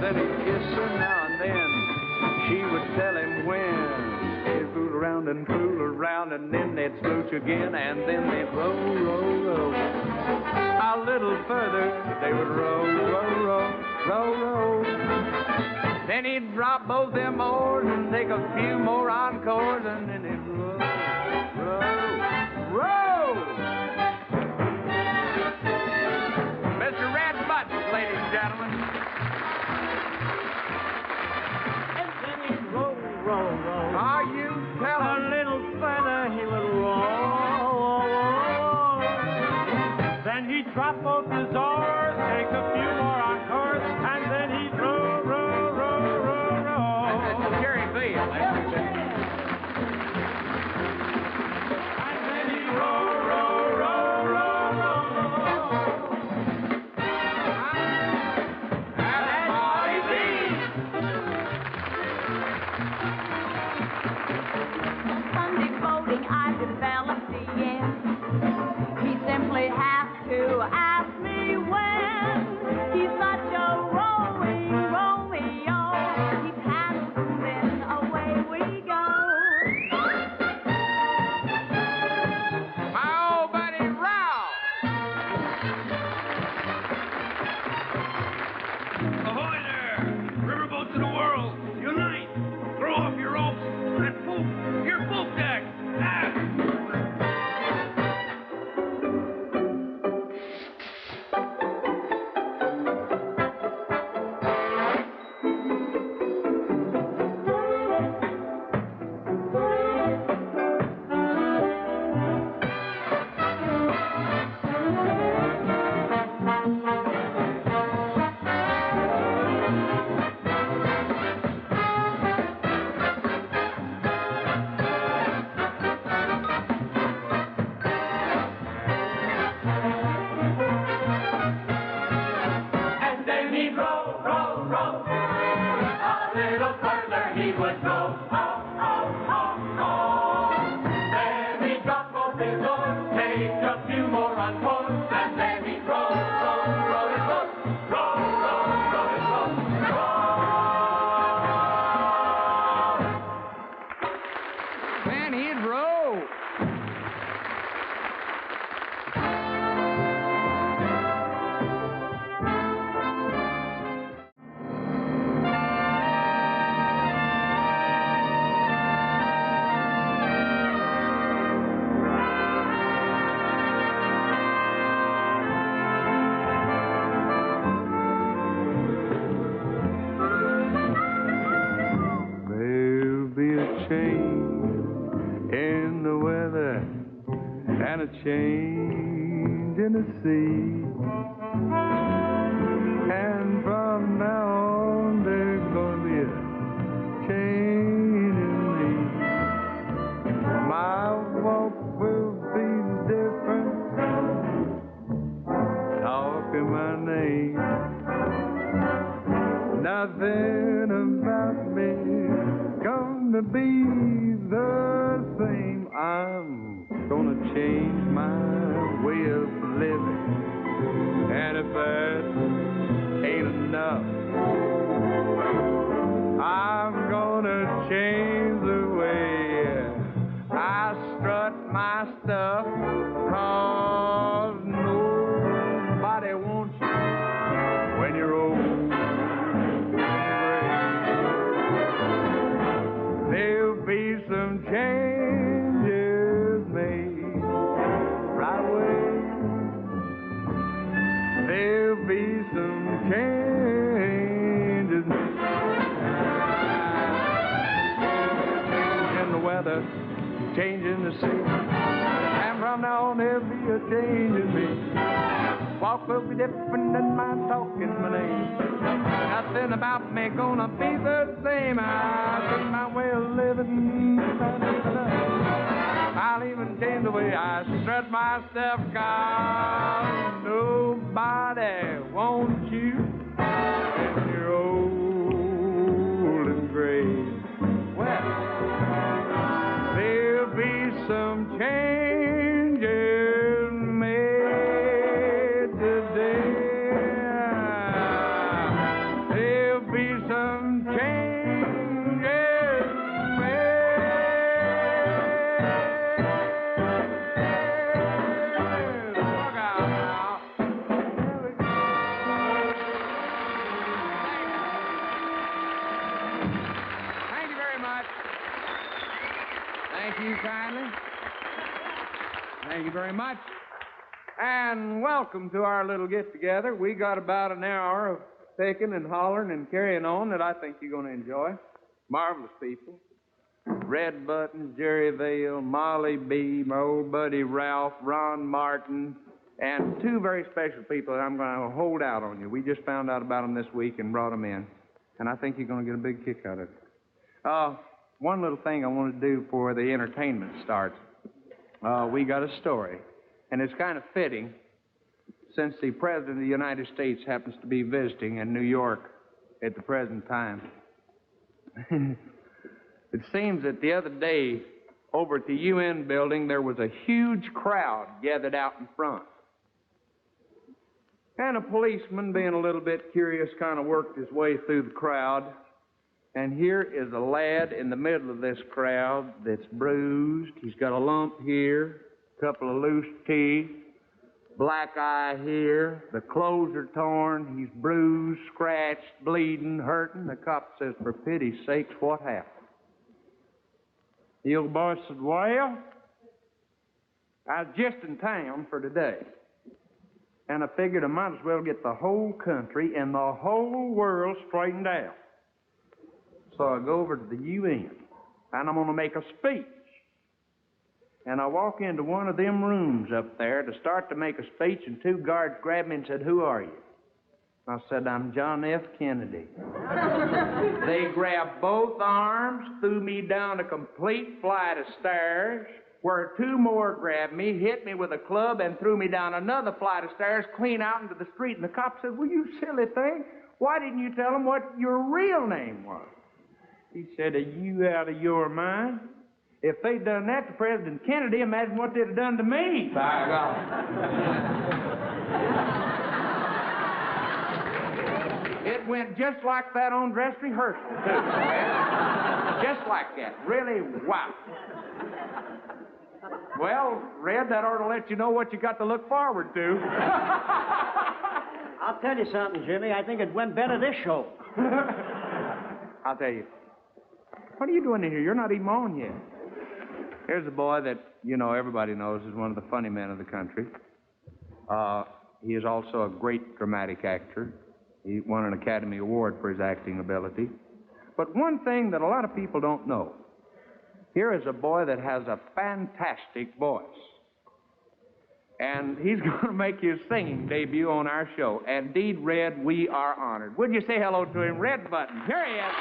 then he'd kiss her now and then. She would tell him when. They'd fool around, and then they'd smooch again, and then they'd roll. A little further, they would roll. Then he'd drop both them oars and take a few more encores, and then he'd roll. Mr. Red Buttons, ladies and gentlemen. And then he'd roll. Are you telling? A little further he would roll. Then he'd drop both his oars, take a few more encores, and then he'd roll. That's Jerry Field. And then he'd roll. Sunday boating, I developed the end. He simply has to ask me when. He's such a rolling Romeo. He paddles and then away we go. My old buddy Ralph. Ahoy there! Riverboats of the world, unite! Throw off your ropes and poop your poop deck! Ah! Change in the sea, and from now on there's gonna be a change in me. My walk will be different, talking my name. Nothing about me gonna be the same. I'm gonna change my way of living, and if that ain't enough, I'm gonna change the way I strut my stuff, 'cause nobody wants you when you're old and gray. There'll be some changes made right away. There'll be some changes made. In the weather, changing the sea, and from now on there'll be a change in me. Walk will be different than my talking my name. Nothing about me gonna be the same. I'll change my way of living. I'll even change the way I strut myself, 'cause nobody wants you when you're old and gray. Well, there'll be some changes made today. There'll Thank you kindly. Thank you very much. And welcome to our little get-together. We got about an hour of picking and hollering and carrying on that I think you're going to enjoy. Marvelous people. Red Buttons, Jerry Vale, Molly B., my old buddy Ralph, Ron Martin, and two very special people that I'm going to hold out on you. We just found out about them this week and brought them in, and I think you're going to get a big kick out of it. One little thing I want to do before the entertainment starts. We got a story, and it's kind of fitting since the President of the United States happens to be visiting in New York at the present time. It seems that the other day, over at the UN building, there was a huge crowd gathered out in front. And a policeman, being a little bit curious, kind of worked his way through the crowd. And here is a lad in the middle of this crowd that's bruised. He's got a lump here, a couple of loose teeth, black eye here. The clothes are torn. He's bruised, scratched, bleeding, hurting. The cop says, for pity's sakes, what happened? The old boy said, well, I was just in town for today, and I figured I might as well get the whole country and the whole world straightened out. So I go over to the UN, and I'm going to make a speech. And I walk into one of them rooms up there to start to make a speech, and two guards grabbed me and said, who are you? I said, I'm John F. Kennedy. They grabbed both arms, threw me down a complete flight of stairs, where two more grabbed me, hit me with a club, and threw me down another flight of stairs, clean out into the street. And the cop said, well, you silly thing, why didn't you tell them what your real name was? He said, are you out of your mind? If they'd done that to President Kennedy, imagine what they'd have done to me, by God. It went just like that on dress rehearsal, too. Just like that. Really, wow. Well, Red, that ought to let you know what you got to look forward to. I'll tell you something, Jimmy. I think it went better this show. I'll tell you. What are you doing in here? You're not even on yet. Here's a boy that, you know, everybody knows is one of the funny men of the country. He is also a great dramatic actor. He won an Academy Award for his acting ability. But one thing that a lot of people don't know, here is a boy that has a fantastic voice. And he's going to make his singing debut on our show. Indeed, Red, we are honored. Would you say hello to him? Red Button. Here he is.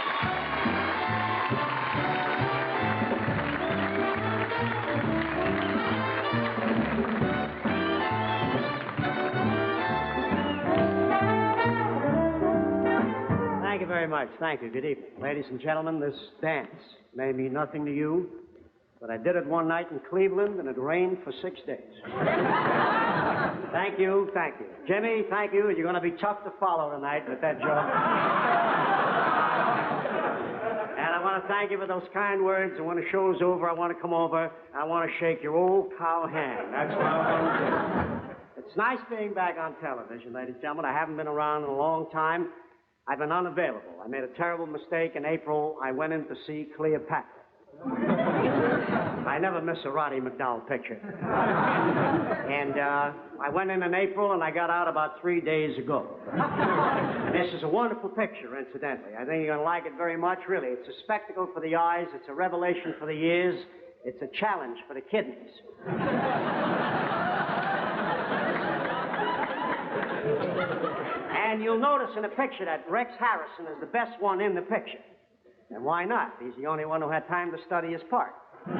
Thank you very much. Thank you. Good evening. Ladies and gentlemen, this dance may mean nothing to you, but I did it one night in Cleveland, and it rained for 6 days. Thank you. Thank you. Jimmy, thank you. You're going to be tough to follow tonight with that joke. And I want to thank you for those kind words. And when the show's over, I want to come over. I want to shake your old cow hand. That's what I want to do. It's nice being back on television, ladies and gentlemen. I haven't been around in a long time. I've been unavailable. I made a terrible mistake in April. I went in to see Cleopatra. I never miss a Roddy McDowell picture. And I went in April, and I got out about 3 days ago. And this is a wonderful picture, incidentally. I think you're going to like it very much, really. It's a spectacle for the eyes. It's a revelation for the ears. It's a challenge for the kidneys. And you'll notice in the picture that Rex Harrison is the best one in the picture. And why not? He's the only one who had time to study his part. I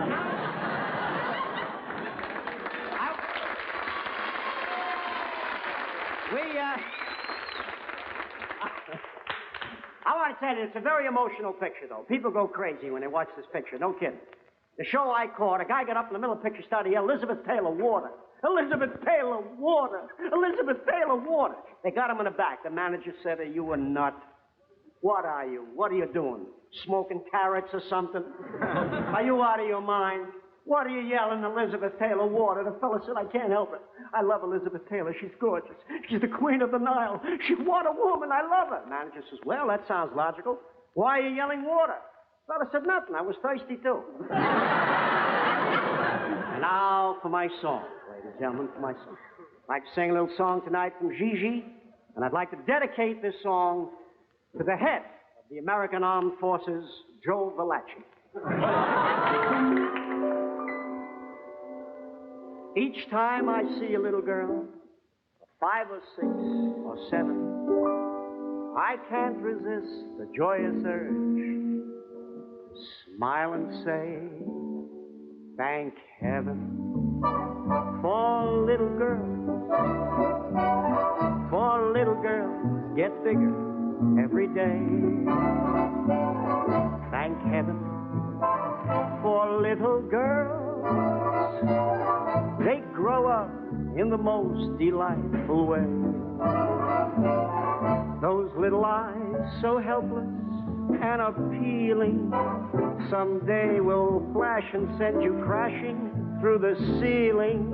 want to tell you, it's a very emotional picture, though. People go crazy when they watch this picture, no kidding. The show I caught, a guy got up in the middle of the picture, started yelling, Elizabeth Taylor, water. Elizabeth Taylor, water. Elizabeth Taylor, water. They got him in the back. The manager said, are you a nut? What are you? What are you doing? Smoking carrots or something? Are you out of your mind? What are you yelling, Elizabeth Taylor, water? The fellow said, I can't help it. I love Elizabeth Taylor. She's gorgeous. She's the queen of the Nile. She's what a woman. I love her. Manager says, well, that sounds logical. Why are you yelling water? The fellow said, nothing. I was thirsty, too. And now for my song, ladies and gentlemen, for my song. I'd like to sing a little song tonight from Gigi, and I'd like to dedicate this song to the head of the American Armed Forces, Joe Valachi. Each time I see a little girl, 5 or 6 or 7, I can't resist the joyous urge to smile and say, thank heaven for little girls. For little girls get bigger every day. Thank heaven for little girls. They grow up in the most delightful way. Those little eyes so helpless and appealing someday will flash and send you crashing through the ceiling.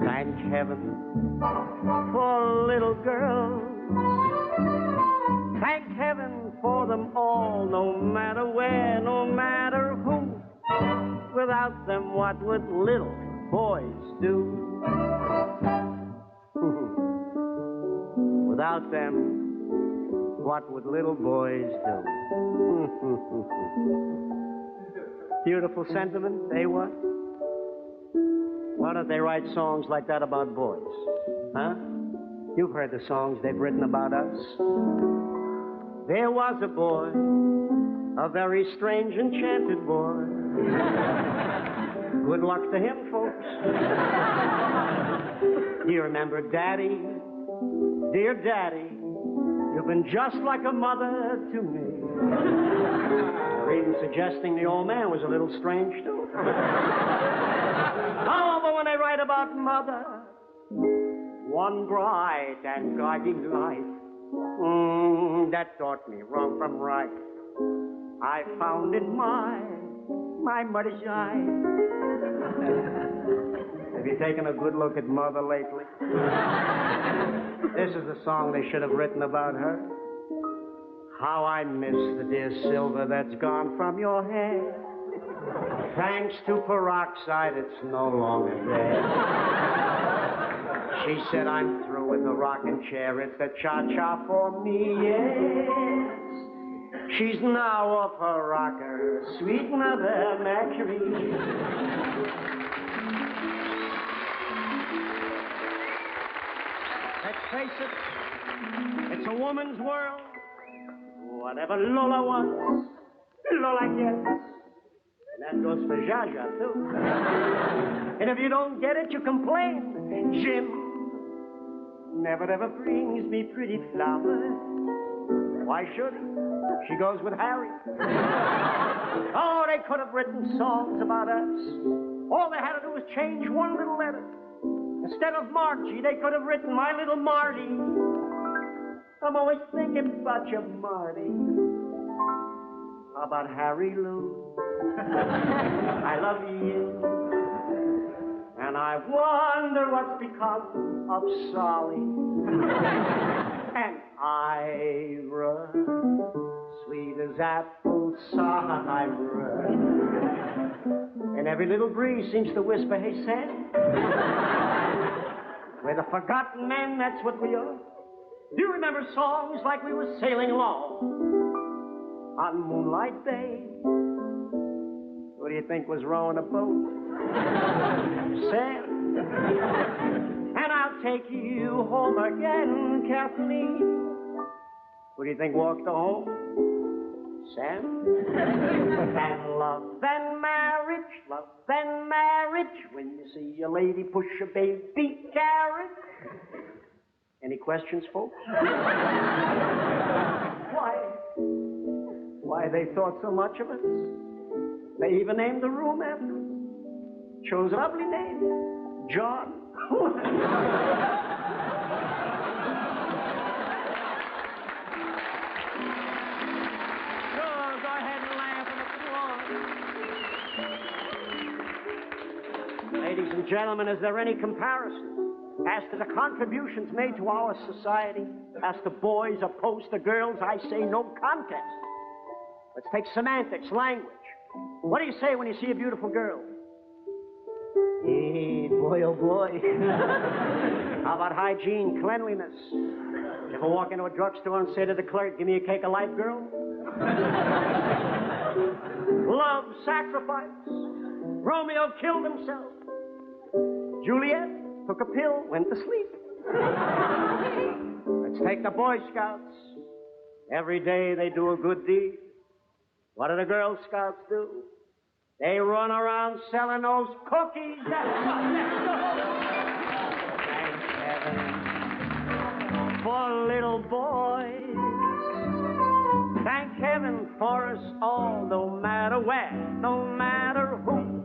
Thank heaven for little girls. Thank heaven for them all, no matter where, no matter who. Without them, what would little boys do? Without them, what would little boys do? Beautiful sentiment, eh, what? Why don't they write songs like that about boys? Huh? You've heard the songs they've written about us. There was a boy, a very strange, enchanted boy. Good luck to him, folks. Do you remember Daddy? Dear Daddy, you've been just like a mother to me. Or even suggesting the old man was a little strange, too. Oh, but when they write about mother, one bright and guiding light, that taught me wrong from right. I found in my mother's eye. Have you taken a good look at Mother lately? This is the song they should have written about her. How I miss the dear silver that's gone from your hair. Thanks to peroxide, it's no longer there. She said, I'm through with the rocking chair. It's the cha-cha for me, yes. She's now off her rocker, sweet Mother Mercury. Let's face it, it's a woman's world. Whatever Lola wants, Lola gets. And that goes for Jaja, too. And if you don't get it, you complain. Jim never ever brings me pretty flowers. Why should he? She goes with Harry. Oh, they could have written songs about us. All they had to do was change one little letter. Instead of Margie, they could have written My Little Marty. I'm always thinking about you, Marty. How about Harry Lou? I love you. And I wonder what's become of Solly. And Ira, sweet as apple cider. And every little breeze seems to whisper, hey, Sam. We're the forgotten men, that's what we are. Do you remember songs like we were sailing along on Moonlight Bay? Who do you think was rowing a boat? Sam. And I'll take you home again, Kathleen. Who do you think walked her home? Sam. And love and marriage, when you see a lady push a baby carriage. Any questions, folks? Why they thought so much of us? They even named the room after us. Chose a lovely name, John. Sure, go ahead and laugh and applaud. Ladies and gentlemen, is there any comparison as to the contributions made to our society? As to boys opposed to girls, I say no contest. Let's take semantics, language. What do you say when you see a beautiful girl? Hey, boy, oh boy. How about hygiene, cleanliness? You ever walk into a drugstore and say to the clerk, give me a cake of life, girl? Love, sacrifice. Romeo killed himself. Juliet took a pill, went to sleep. Let's take the Boy Scouts. Every day they do a good deed. What do the Girl Scouts do? They run around selling those cookies. Thank heaven for little boys. Thank heaven for us all, no matter where, no matter who.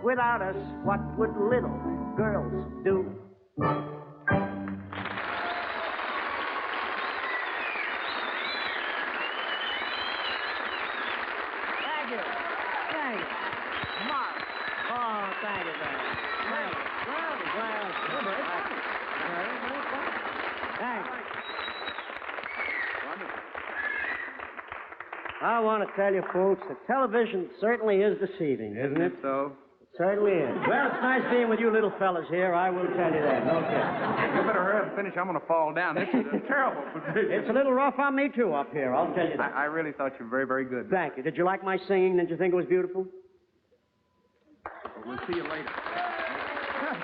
Without us, what would little girls do? Thank you. Thank you. Mark. Oh, thank you very much. Thank you. Well, thank you. I want to tell you, folks, that television certainly is deceiving, isn't it? So? It certainly is. Well, it's nice being with you little fellas here. I will tell you that. No kidding. You better hurry up and finish. I'm going to fall down. This is a terrible position. It's a little rough on me, too, up here. I'll tell you that. I really thought you were very, very good. Thank you. Did you like my singing? Did you think it was beautiful? We'll see you later.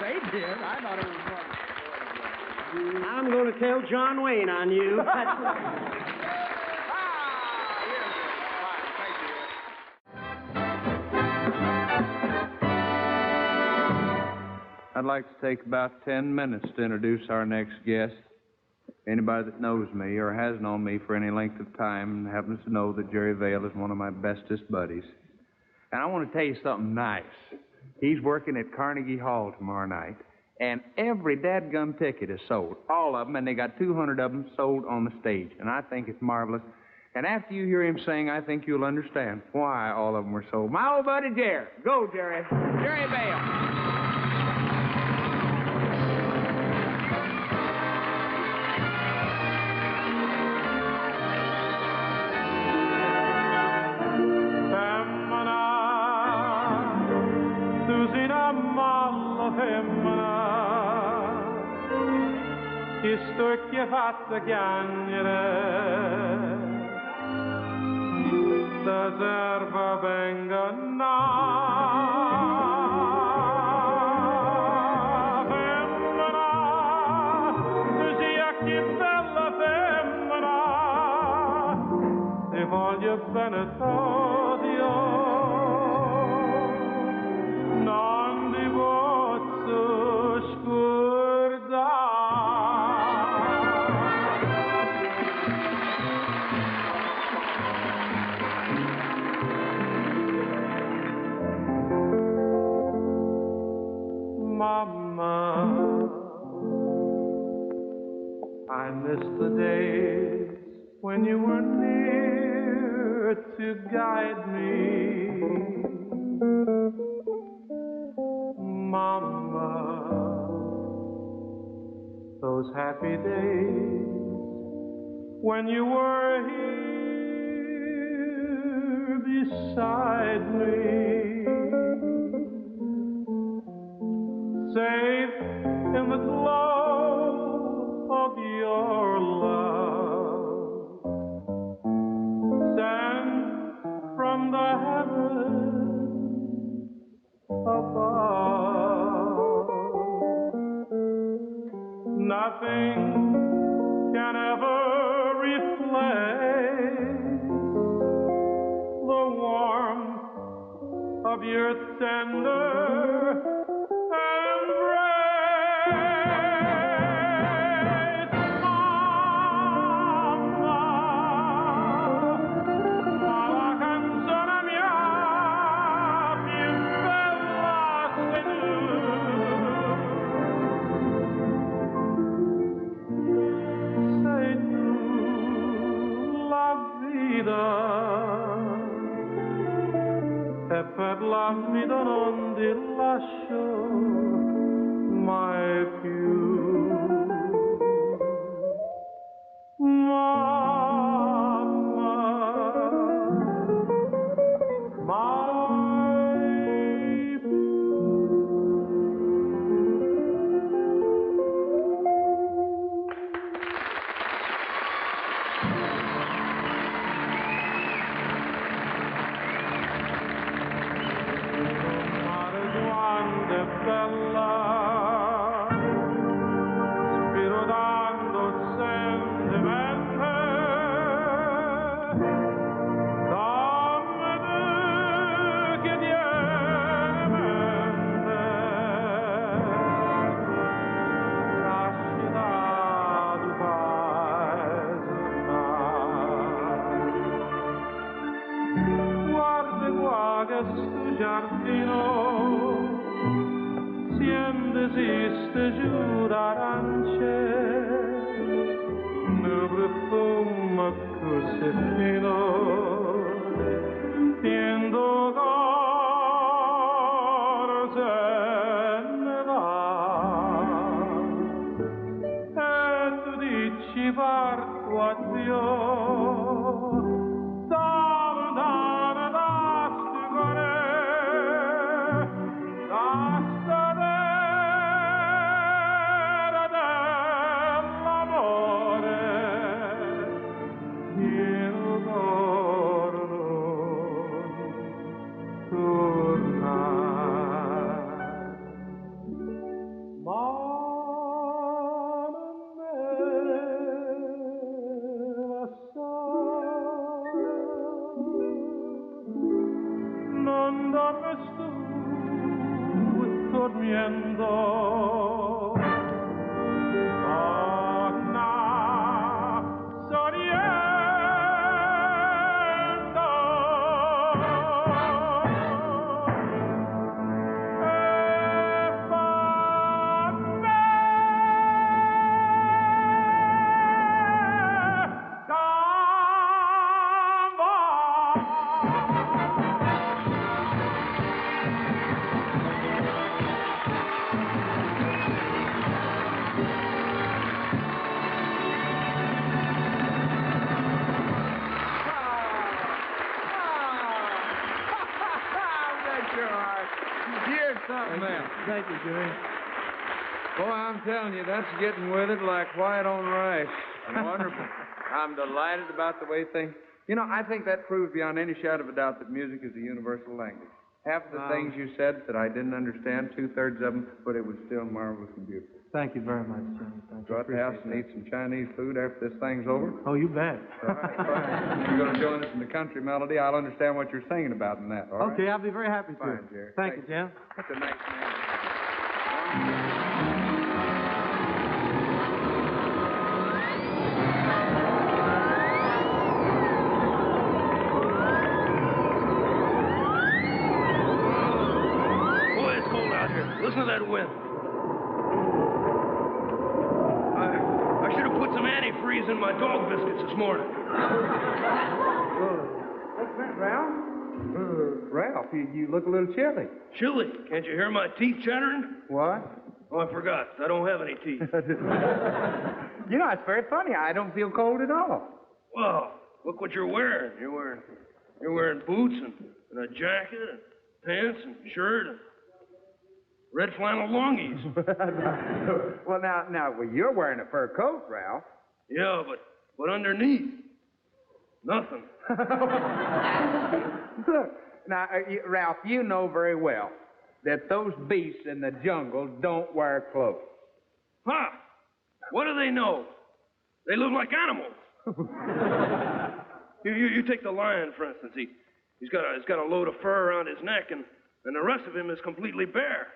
They did. I thought it was wonderful. I'm going to tell John Wayne on you. I'd like to take about 10 minutes to introduce our next guest. Anybody that knows me or has known me for any length of time happens to know that Jerry Vale is one of my bestest buddies. And I want to tell you something nice. He's working at Carnegie Hall tomorrow night, and every dadgum ticket is sold, all of them, and they got 200 of them sold on the stage. And I think it's marvelous. And after you hear him sing, I think you'll understand why all of them were sold. My old buddy Jerry. Go, Jerry. Jerry Vale. I stukje fattigangere da serva vengana femmina tu sia che bella femmina ti voglio bene t'odio non ti posso scordare. Mama, I miss the days when you were near to guide me. Mama, those happy days when you were here beside me. Safe in the glow of your love, sent from the heavens above. Nothing can ever replace the warmth of your tender e per la vita non ti lascio mai più. Mamma, mai più. bella, spiro dando sentimento, dammi tu che tieni mente, nascita tu paese guarda qua che sto giardino siente esiste giù d'arance ne profumo così fino tiendo cor se ne va e tu dici parto addio Durmiendo, torna soriendo, e fanne Thank you, Jimmy. Boy, I'm telling you, that's getting with it like white on rice. Wonderful. I'm delighted about the way things... You know, I think that proves beyond any shadow of a doubt that music is a universal language. Half the things you said that I didn't understand, two-thirds of them, but it was still marvelous and beautiful. Thank you very much, Jimmy. Thank you. Go out to the house and eat some Chinese food after this thing's over. Oh, you bet. All right, fine. You're going to join us in the country melody. I'll understand what you're singing about in that, all right? Okay, I'll be very happy to. Fine, Jerry. Thank you, Jim. That's a nice man. Boy, it's cold out here. Listen to that wind. I should have put some antifreeze in my dog biscuits this morning. What's that, Ralph? Ralph, you look a little chilly. Chilly. Can't you hear my teeth chattering? What? Oh, I forgot. I don't have any teeth. You know, it's very funny. I don't feel cold at all. Well, look what you're wearing. You're wearing boots and a jacket and pants and shirt and red flannel longies. Well, now, you're wearing a fur coat, Ralph. Yeah, but underneath, nothing. Look, now, Ralph, you know very well that those beasts in the jungle don't wear clothes. Huh? What do they know? They live like animals. You take the lion, for instance. He's got a load of fur around his neck, and the rest of him is completely bare.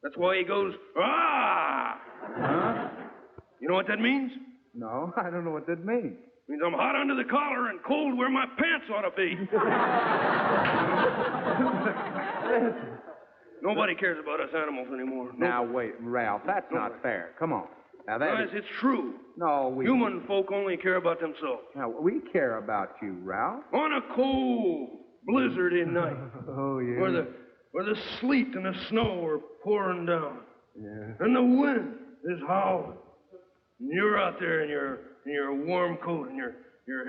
That's why he goes, ah! Huh? You know what that means? No, I don't know what that means. It means I'm hot under the collar and cold where my pants ought to be. Nobody cares about us animals anymore. Now, wait, Ralph, that's not fair. Come on. Now, Guys, it's true. No, we... Human folk only care about themselves. Now, we care about you, Ralph. On a cold, blizzardy night. Oh, yeah. Where the sleet and the snow are pouring down. Yeah. And the wind is howling. And you're out there in your warm coat and your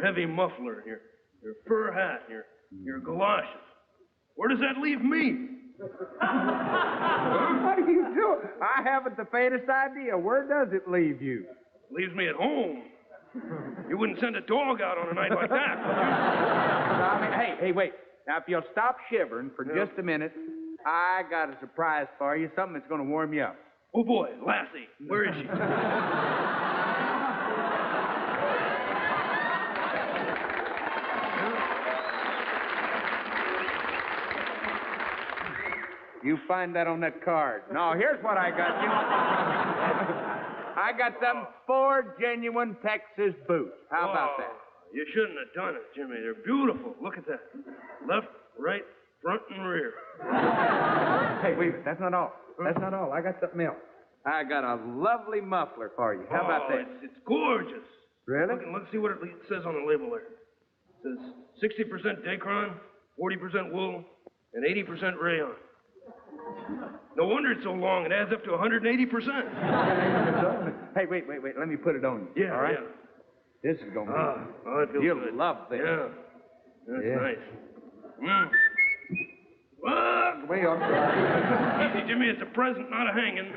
heavy muffler and your fur hat and your galoshes. Where does that leave me? What are you doing? I haven't the faintest idea. Where does it leave you? Leaves me at home. You wouldn't send a dog out on a night like that, would you? I mean, hey, wait. Now, if you'll stop shivering for just a minute, I got a surprise for you, something that's going to warm you up. Oh, boy, Lassie. Where is she? You find that on that card. No, here's what I got you. I got them 4 genuine Texas boots. How about that? You shouldn't have done it, Jimmy. They're beautiful. Look at that. Left, right, front, and rear. Hey, wait, that's not all. That's not all. I got something else. I got a lovely muffler for you. How about that? It's gorgeous. Really? Let's see what it says on the label there. It says 60% Dacron, 40% wool, and 80% rayon. No wonder it's so long. It adds up to 180%. Hey, wait. Let me put it on you. Yeah, all right? yeah. This is going to be... it feels You'll good. love this. Yeah. That's nice. Way off. Easy, Jimmy. It's a present, not a hanging.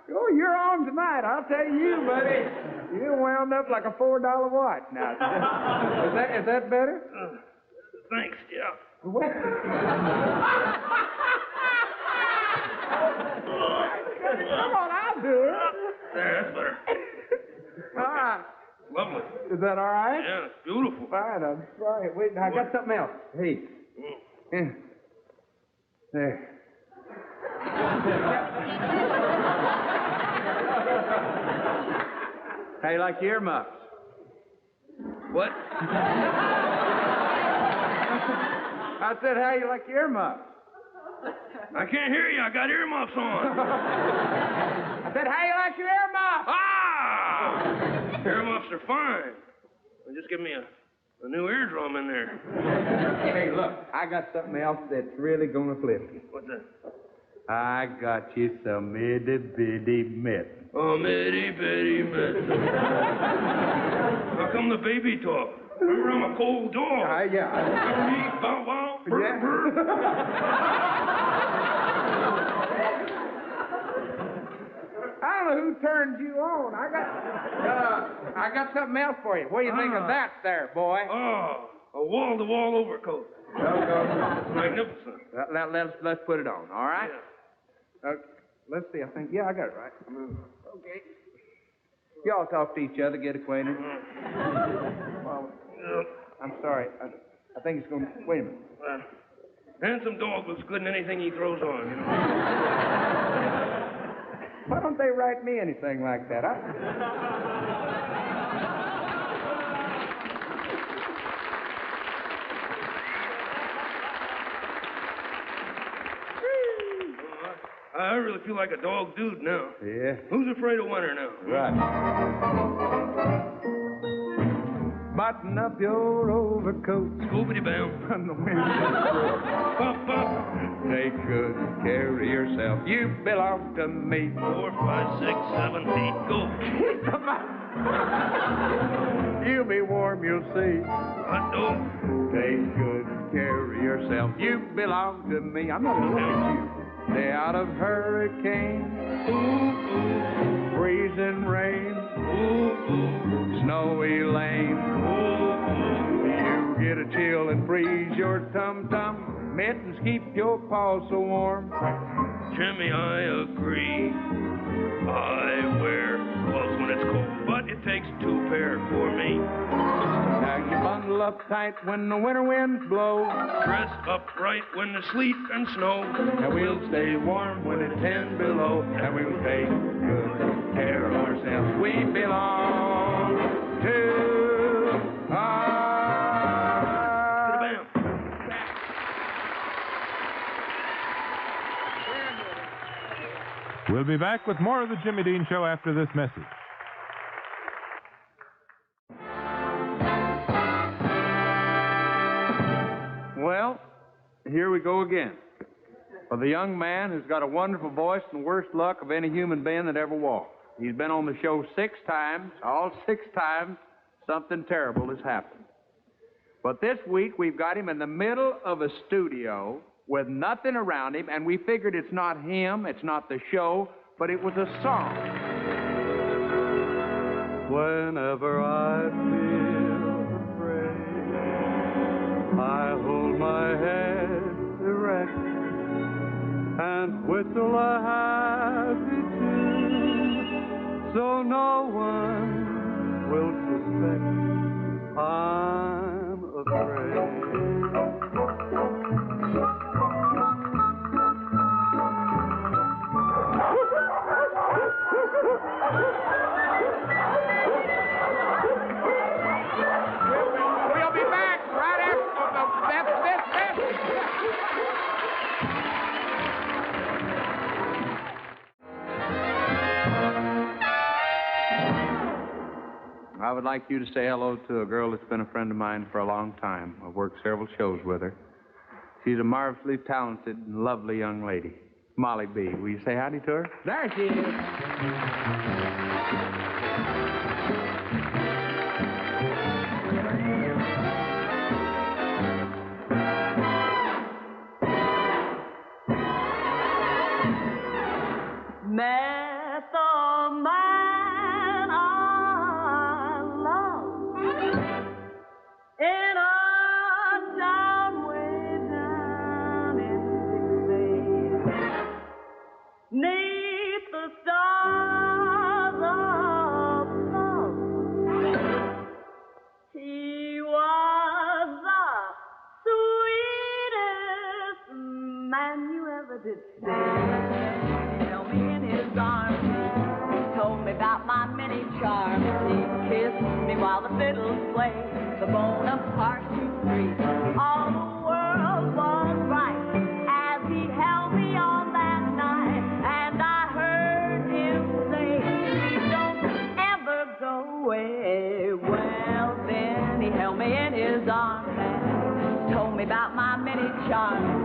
Oh, you're on tonight. I'll tell you, buddy. You wound up like a $4 watch now. Is that better? Thanks, yeah. Come on, I'll do it. There, that's better. All right. Lovely. Is that all right? Yeah, it's beautiful. Fine, I'm sorry. Wait, I got something else. Hey. There. How you like your earmuffs? What? I said, how you like your earmuffs? I can't hear you. I got earmuffs on. I said, how you like your earmuffs? Ah! Earmuffs are fine. Well, just give me a new eardrum in there. Hey, look, I got something else that's really gonna flip you. What's that? I got you some itty-bitty mitts. Oh, itty bitty mitt. How come the baby talk? Remember, I'm a cold dog. Yeah. Bow wow. Yeah. I don't know who turned you on. I got something else for you. What do you think of that there, boy? Oh, a wall-to-wall overcoat. Magnificent. Let's put it on, all right? Yeah. Let's see, I think, I got it right. Okay. Y'all talk to each other, get acquainted. Well, I'm sorry. I think it's going to... Wait a minute. Handsome dog looks good in anything he throws on, you know. Why don't they write me anything like that? I really feel like a dog dude now. Yeah. Who's afraid of winter now? Right. Button up your overcoat. Scooby-Doo. When the wind Pop, pop. Take good care of yourself. You belong to me. 4, 5, 6, 7, 8, go. You'll be warm, you'll see. Hot dog. Take good care of yourself. You belong to me. I'm not looking at you. Stay out of hurricane. Ooh, Freezing rain. ooh, ooh, Snowy lane. ooh, You get a chill and freeze your tum-tum. Mittens keep your paws so warm. Jimmy, I agree. I wear gloves when it's cold, but it takes 2 pair for me. Now you bundle up tight when the winter winds blow. Dress up right when the sleet and snow. And we'll stay warm when it's 10 below. And we'll take good care of ourselves. We belong to Bam. We'll be back with more of the Jimmy Dean Show after this message. Well, here we go again. For the young man who's got a wonderful voice and the worst luck of any human being that ever walked. He's been on the show 6 times. All 6 times, something terrible has happened. But this week, we've got him in the middle of a studio with nothing around him, and we figured it's not him, it's not the show, but it was a song. Whenever I feel afraid, I whistle a happy tune, so no one will suspect I'm afraid. We'll be back right after this. I would like you to say hello to a girl that's been a friend of mine for a long time. I've worked several shows with her. She's a marvelously talented and lovely young lady. Molly B. Will you say howdy to her? There she is. Met the man I love in a town way down in Dixie, 'neath the stars above. He was the sweetest man you ever did see. Held me in his arms, he told me about my many charms. He kissed me while the fiddles played the Bonaparte Street. All the world was right as he held me on that night, and I heard him say, "Please don't ever go away." Well, then he held me in his arms and told me about my many charms.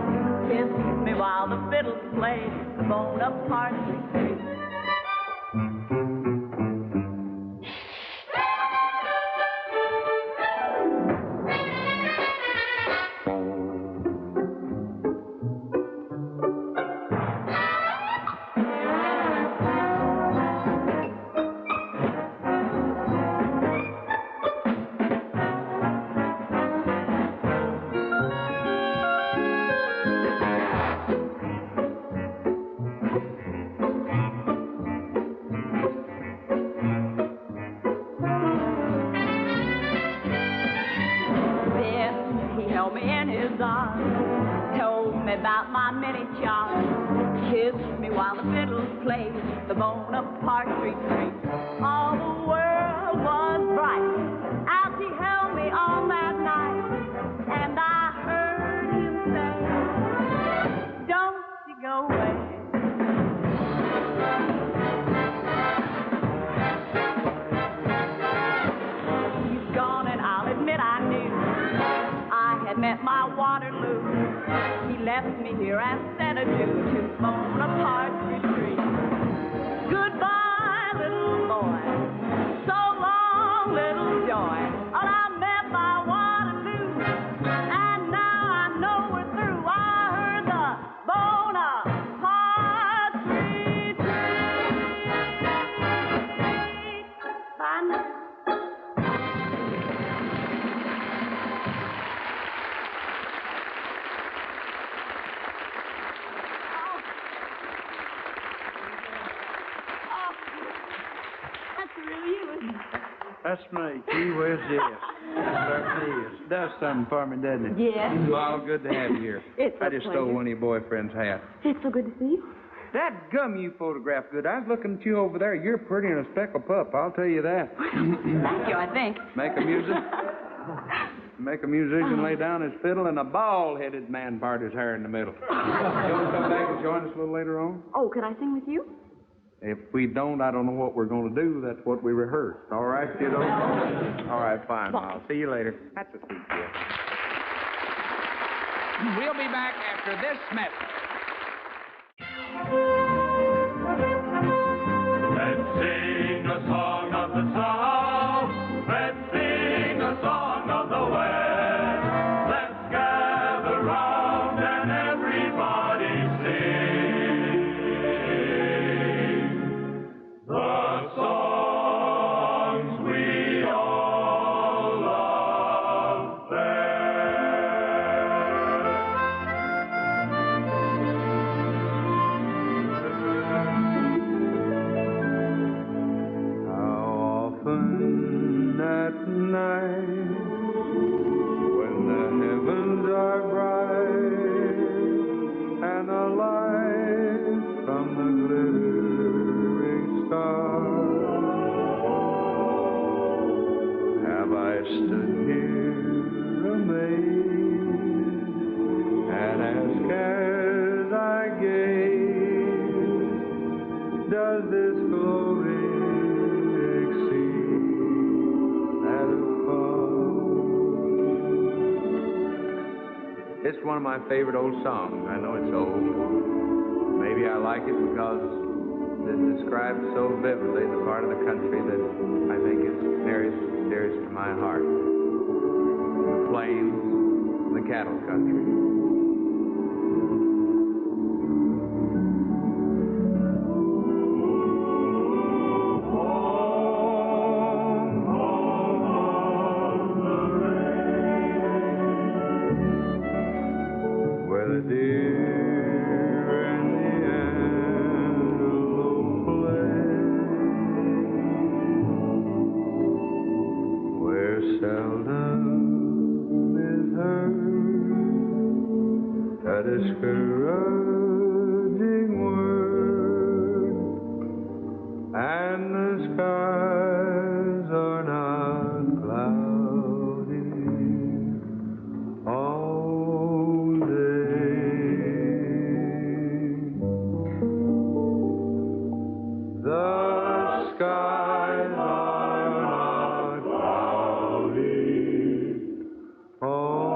Kissed me while the fiddles played the Bonaparte Street. Held me in his arms, told me about my many charms, kissed me while the fiddles played the Bonaparte Street. All the world was bright as he held me on that night, and I heard him say, "Don't you go away." He's gone, and I'll admit I knew I had met my Waterloo. He left me here and said adieu to Bonaparte Street. Goodbye, little boy. So long, little joy. Oh, I met my Waterloo, and now I know we're through. I heard the Bonaparte Street. Bye now. That's me. Gee whiz, yes. Certainly is. Does something for me, doesn't it? Yes. Well, good to have you here. It's a I just stole pleasure. one of your boyfriend's hats. It's so good to see you. That gum you photographed good. I was looking at you over there. You're pretty in a speckled pup, I'll tell you that. Thank you, I think. Make a musician lay down his fiddle and a bald-headed man part his hair in the middle. You want to come back and join us a little later on? Oh, can I sing with you? If we don't, I don't know what we're going to do. That's what we rehearsed. All right, kiddo? All right, fine. I'll see you later. That's a sweet kid. We'll be back after this message. Let's sing a song of the South. Let's sing a song of the West. Let's gather round and everybody sing the songs we all love best. It's one of my favorite old songs. I know it's old. Maybe I like it because it describes so vividly the part of the country that I think is dearest to my heart. The plains, the cattle country. Discouraging word, and the skies are not cloudy all day. The skies are not cloudy all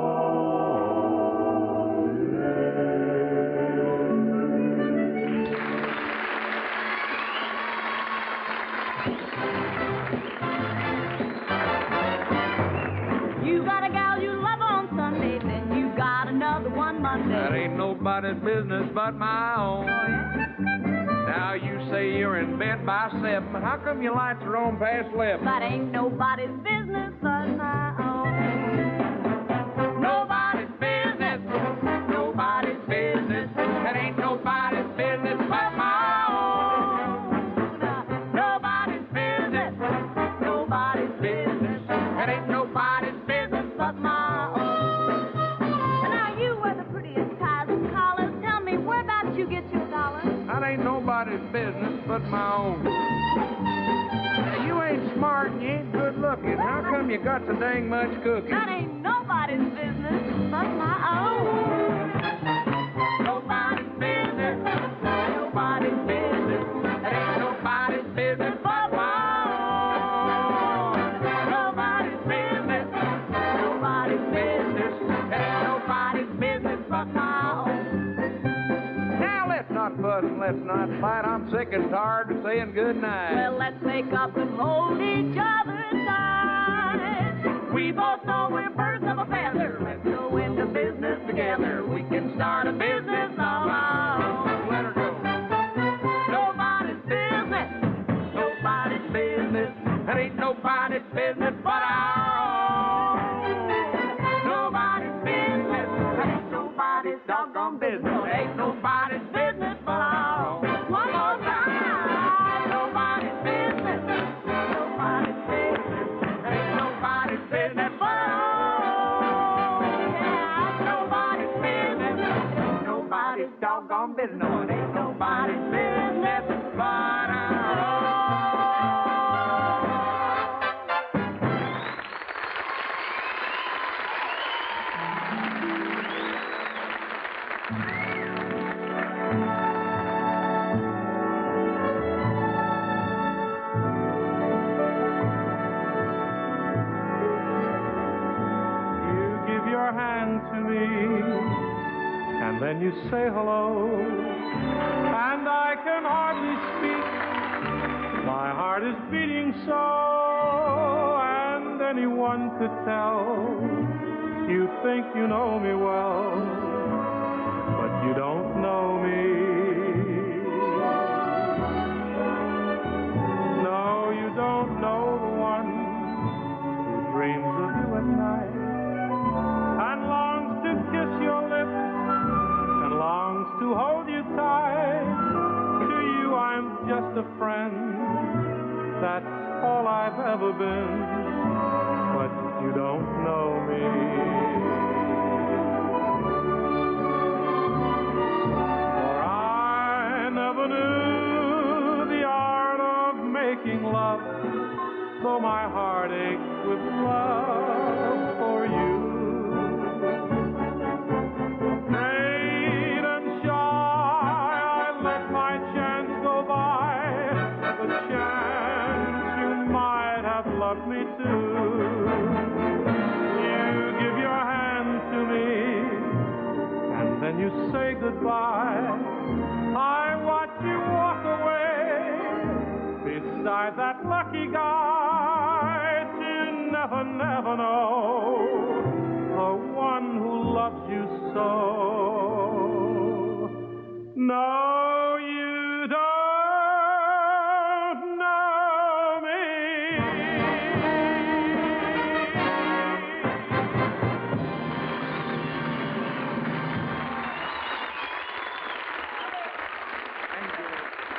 That ain't nobody's business but my own. Now you say you're in bed by 7. How come your lights are on past 11? That ain't nobody's business but my own. Nobody's business. Nobody's business. That ain't nobody's business but my own. Nobody's business. Nobody's business. That ain't nobody's business but my own. You get your dollar. That ain't nobody's business but my own. Now, you ain't smart and you ain't good looking. How come you got so dang much cooking? That ain't nobody's business but my own. Nobody's business. Nobody's business. That ain't nobody's business but my own. Nobody's business. Nobody's business. That ain't nobody's business but my own. Let's not fuss and let's not fight. I'm sick and tired of saying good night. Well, let's make up and hold each other tight. We both know we're birds of a feather. Let's go into business together. We can start a business of our own. Let her go. Nobody's business. Nobody's business. That ain't nobody's business but our own. Nobody's business. That ain't nobody's doggone business. It ain't nobody's business but our own. One more time. Nobody's business. Nobody's business. That ain't nobody's business but our own. Yeah, nobody's business. It ain't nobody's doggone business. No, it ain't nobody's business but our own. And then you say hello, and I can hardly speak. My heart is beating so, and anyone could tell. You think you know me well, but you don't know me. No, you don't know the one who dreams of you at night and longs to kiss your lips and longs to hold you tight. To you I'm just a friend, that's all I've ever been, but you don't know me. For I never knew the art of making love, though my heart aches with love for you. Me too. You give your hand to me, goodbye. I watch you walk away beside that lucky guy. You never, never know the one who loves you so. No, you don't know me.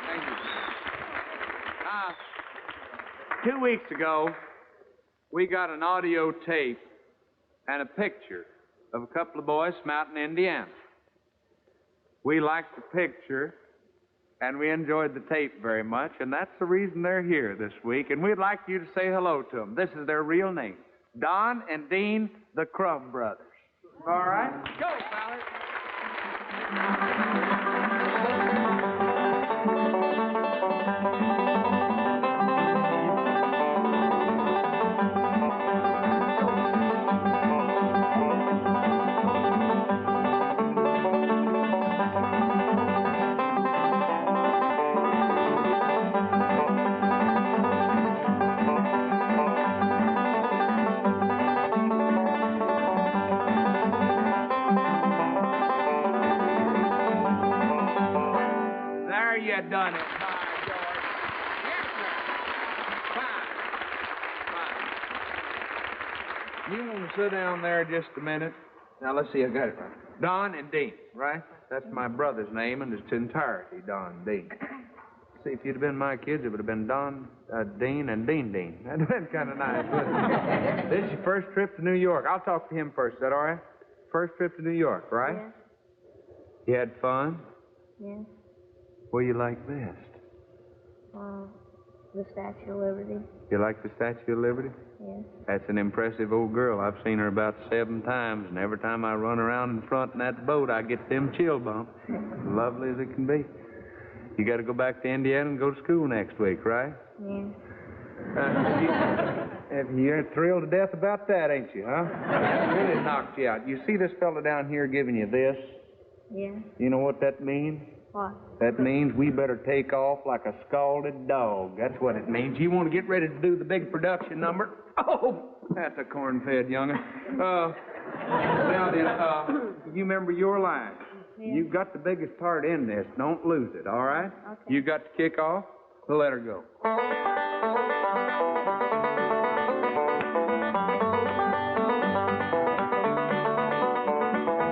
Thank you. 2 weeks ago, we got an audio tape and a picture of a couple of boys from out in Indiana. We liked the picture, and we enjoyed the tape very much, and that's the reason they're here this week, and we'd like you to say hello to them. This is their real name, Don and Dean, the Crum brothers. All right? Go, Vale. You done it. Fine, George. Yes, sir. Fine. You want to sit down there just a minute? Now, let's see, I got it right. Don and Dean, right? That's my brother's name in its entirety, Don and Dean. See, if you'd have been my kids, it would have been Don, Dean, and Dean Dean. That'd have been kind of nice, wouldn't it? This is your first trip to New York. I'll talk to him first. Is that all right? First trip to New York, right? Yes. You had fun? Yes. What do you like best? The Statue of Liberty. You like the Statue of Liberty? Yes. That's an impressive old girl. I've seen her about 7 times, and every time I run around in front in that boat, I get them chill bumps. Lovely as it can be. You got to go back to Indiana and go to school next week, right? Yes. You're thrilled to death about that, ain't you, huh? That really knocked you out. You see this fella down here giving you this? Yes. You know what that means? What? That means we better take off like a scalded dog. That's what it means. You want to get ready to do the big production number? Oh, that's a corn-fed young'un. Now then, you remember your line. Yeah. You've got the biggest part in this. Don't lose it, all right? Okay. You got to kick off, we'll let her go.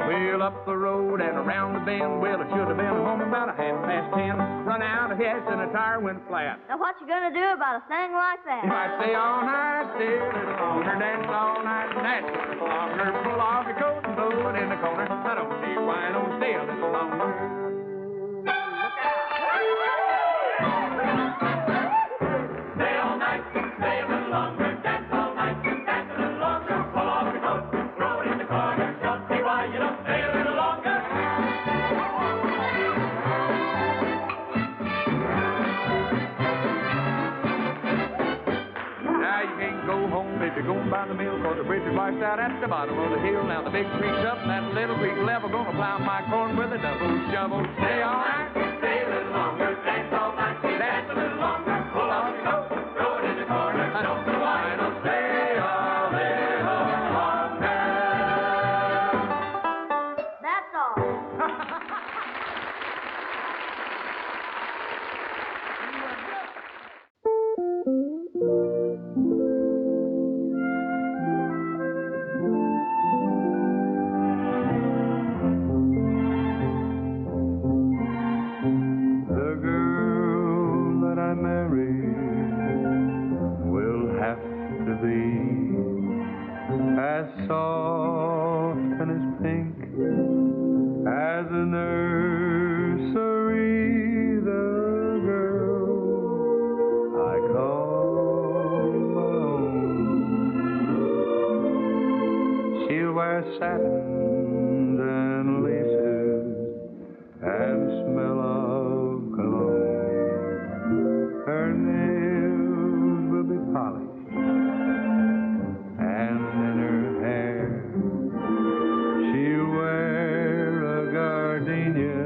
Well, up the road and around the bend, well, I should have been home about 10:30. Run out of gas and the tire went flat. Now, what you gonna do about a thing like that? You might stay all night, stay a little longer, dance all night, dance a little longer. Pull off your coat and throw it in the corner. I don't see why I don't stay a little longer. Stay all night, stay a little longer, dance all night, dance a little longer. Pull off your coat, throw it in the corner. Don't see why you don't stay a little longer. Now you can't go home if you're going by the mill, 'cause the bridge is washed out at the bottom of the hill. Now the big creek's up and that little creek level, gonna plow my corn with a double shovel. Stay all right, Stay a little longer, dance all night, dance a little longer. Pull off your coat, throw it in the corner. Don't see why you don't stay a little longer. That's all. The girl that I marry will have to be as soft and as pink as a nursery. The girl I call my own. She'll wear satins and laces and smell of cologne. Her nails will be polished, and in her hair she'll wear a gardenia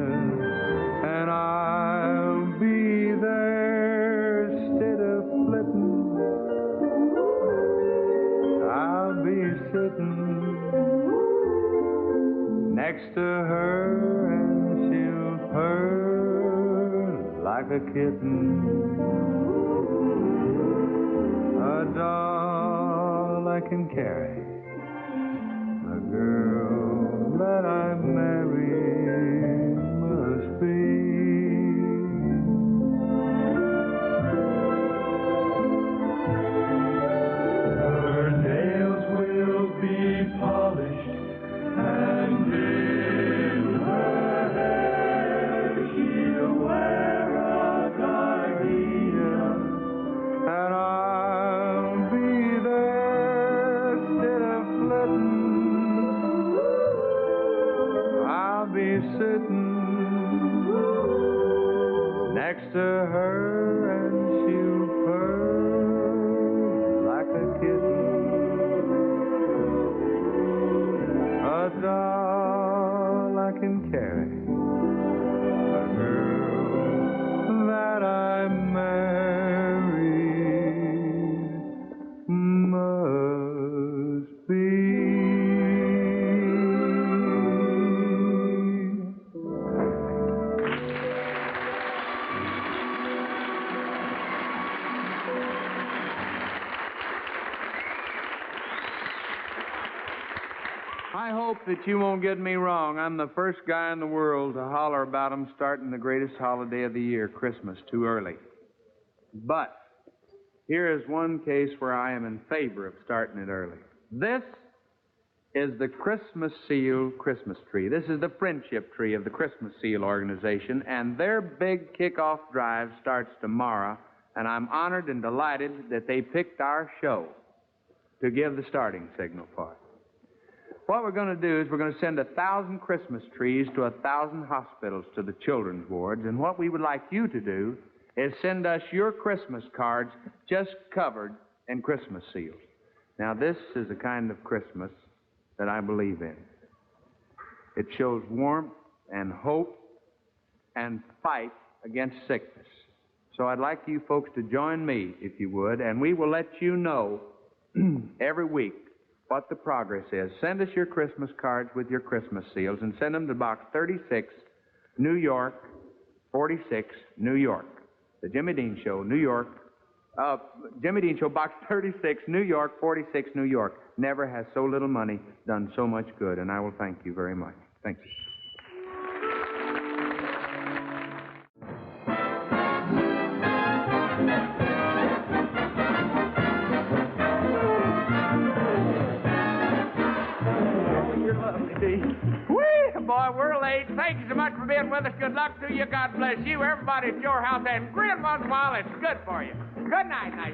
sitting next to her and she'll purr like a kitten. A doll I can carry, the girl that I marry must be. Her nails will be polished, and in her hair she'll wear a gardenia, and I'll be there instead of flitting. I'll be sitting next to her and she'll purr like a kitten. A doll I can carry, a girl that I marry must be. I hope that you won't get me wrong. I'm the first guy in the world to holler about 'em starting the greatest holiday of the year, Christmas, too early. But here is one case where I am in favor of starting it early. This is the Christmas Seal Christmas tree. This is the friendship tree of the Christmas Seal organization, and their big kickoff drive starts tomorrow, and I'm honored and delighted that they picked our show to give the starting signal for it. What we're going to do is we're going to send 1,000 Christmas trees to 1,000 hospitals to the children's wards, and what we would like you to do is send us your Christmas cards just covered in Christmas seals. Now, this is the kind of Christmas that I believe in. It shows warmth and hope and fight against sickness. So I'd like you folks to join me, if you would, and we will let you know every week what the progress is. Send us your Christmas cards with your Christmas seals and send them to Box 36, New York, 46, New York. The Jimmy Dean Show, New York. Jimmy Dean Show, Box 36, New York, 46, New York. Never has so little money done so much good, and I will thank you very much. Thank you. Boy, we're late. Thank you so much for being with us. Good luck to you. God bless you. Everybody at your house, and grin once in a while. It's good for you. Good night, nice.